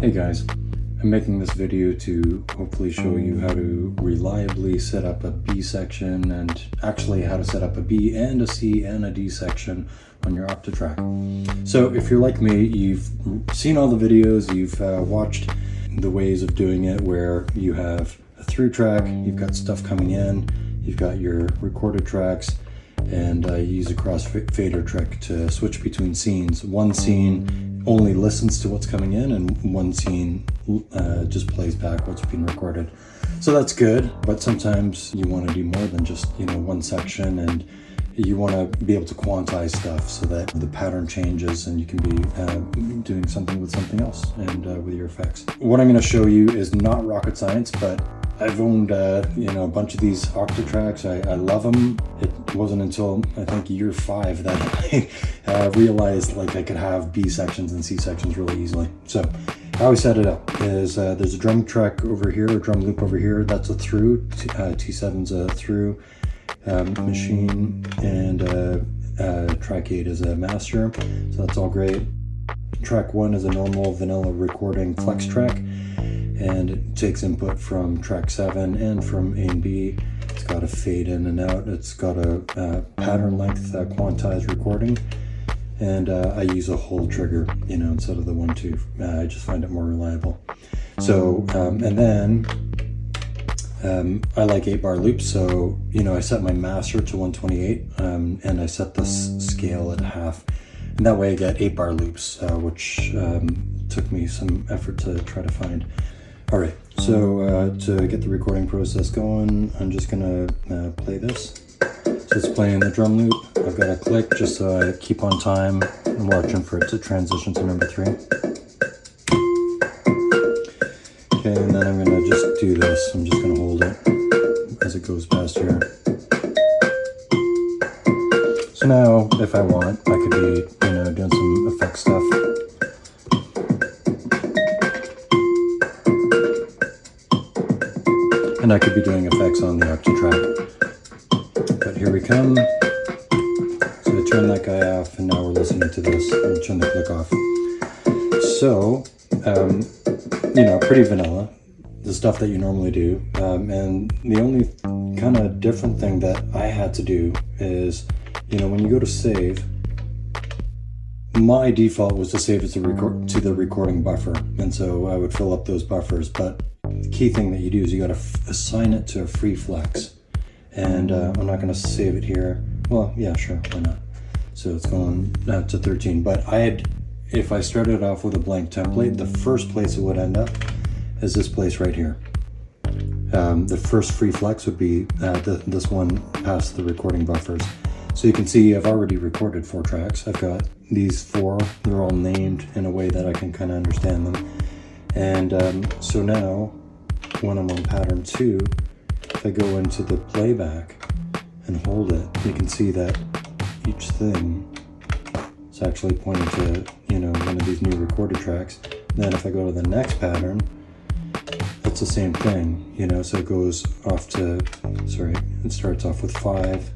Hey guys, I'm making this video to hopefully show you how to reliably set up a B section and actually how to set up a B and a C and a D section on your Octatrack. So if you're like me, you've seen all the videos, you've watched the ways of doing it where you have a through track, you've got stuff coming in, you've got your recorded tracks, and you use a crossfader trick to switch between scenes. One scene only listens to what's coming in and one scene just plays back what's being recorded. So that's good, but sometimes you want to do more than just, one section, and you want to be able to quantize stuff so that the pattern changes and you can be doing something with something else and with your effects. What I'm going to show you is not rocket science, but I've owned a bunch of these Octatracks. I love them. It wasn't until I think year 5 that I realized like I could have B sections and C sections really easily. So how I set it up is there's a drum track over here, a drum loop over here. That's a through. T7's a through machine, and track 8 is a master. So that's all great. Track 1 is a normal vanilla recording flex track, and it takes input from track 7 and from A and B. It's got a fade in and out. It's got a pattern length quantized recording, and I use a whole trigger, instead of the 1-2. I just find it more reliable. So, and then I like 8-bar loops. So, I set my master to 128, and I set this scale at half. And that way I get 8-bar loops, which took me some effort to try to find. All right, so to get the recording process going, I'm just gonna play this. So it's playing the drum loop. I've got a click just so I keep on time. I'm watching for it to transition to number 3. Okay, and then I'm gonna just do this. I'm just gonna hold it as it goes past here. So now, if I want, I could be, doing some effect stuff. And I could be doing effects on the Octatrack. But here we come. So I turn that guy off, and now we're listening to this. I'll turn the click off. So, pretty vanilla. The stuff that you normally do. And the only kind of different thing that I had to do is, when you go to save, my default was to save it to the recording buffer. And so I would fill up those buffers. But the key thing that you do is you got to assign it to a free flex. And I'm not going to save it here. Well, yeah, sure, why not? So it's going to 13. But if I started off with a blank template, the first place it would end up is this place right here. The first free flex would be this one past the recording buffers. So you can see I've already recorded 4 tracks. I've got these 4. They're all named in a way that I can kind of understand them. And so now, when I'm on pattern 2, if I go into the playback and hold it, you can see that each thing is actually pointing to, one of these new recorded tracks. Then if I go to the next pattern, it's the same thing, so it goes off to, it starts off with 5,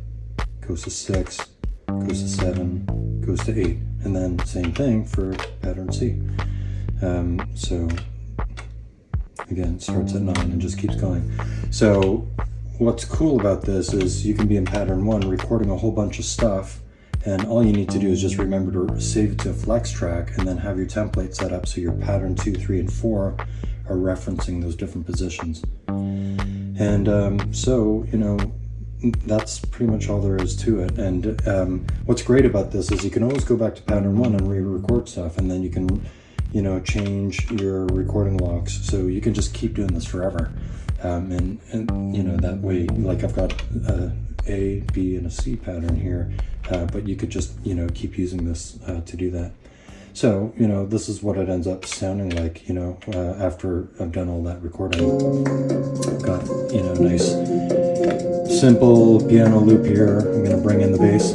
goes to 6, goes to 7, goes to 8, and then same thing for pattern C. So again, it starts at 9 and just keeps going. So what's cool about this is you can be in pattern 1 recording a whole bunch of stuff, and all you need to do is just remember to save it to a flex track and then have your template set up so your pattern 2, 3, and 4 are referencing those different positions. And so, that's pretty much all there is to it. And what's great about this is you can always go back to pattern 1 and re-record stuff, and then you can change your recording locks, so you can just keep doing this forever. And that way, like I've got A, B, and a C pattern here, but you could just keep using this to do that. So this is what it ends up sounding like after I've done all that recording. I've got a nice simple piano loop here. I'm going to bring in the bass.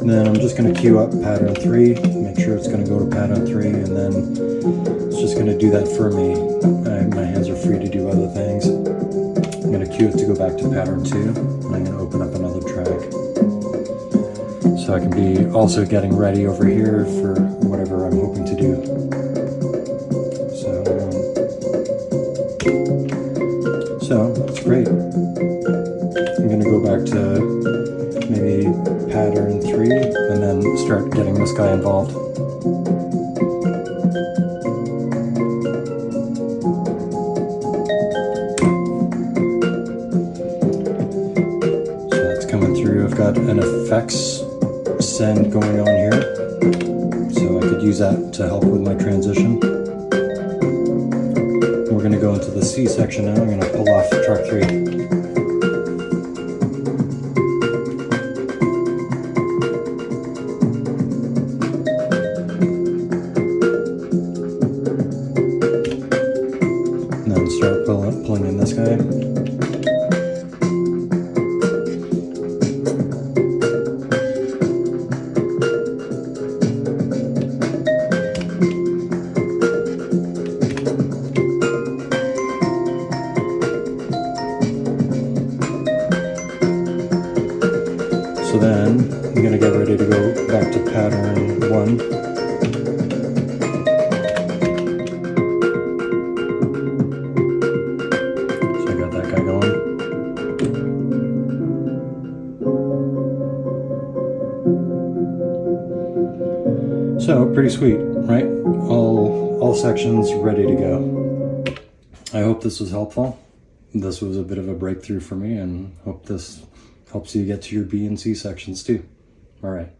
And then I'm just going to cue up pattern 3, make sure it's going to go to pattern 3, and then it's just going to do that for me. My hands are free to do other things. I'm going to cue it to go back to pattern 2, and I'm going to open up another track. So I can be also getting ready over here for whatever whatever I'm hoping to do. So that's great. I'm going to go back to maybe pattern 3 and then start getting this guy involved. So that's coming through. I've got an effects send going on here, so I could use that to help with my transition. We're going to go into the C section now. I'm going to pull off track 3. And then start pulling in this guy. So then I'm going to get ready to go back to pattern 1. So I got that guy going. So pretty sweet, right? All sections ready to go. I hope this was helpful. This was a bit of a breakthrough for me, and hope this helps you get to your B and C sections too. All right.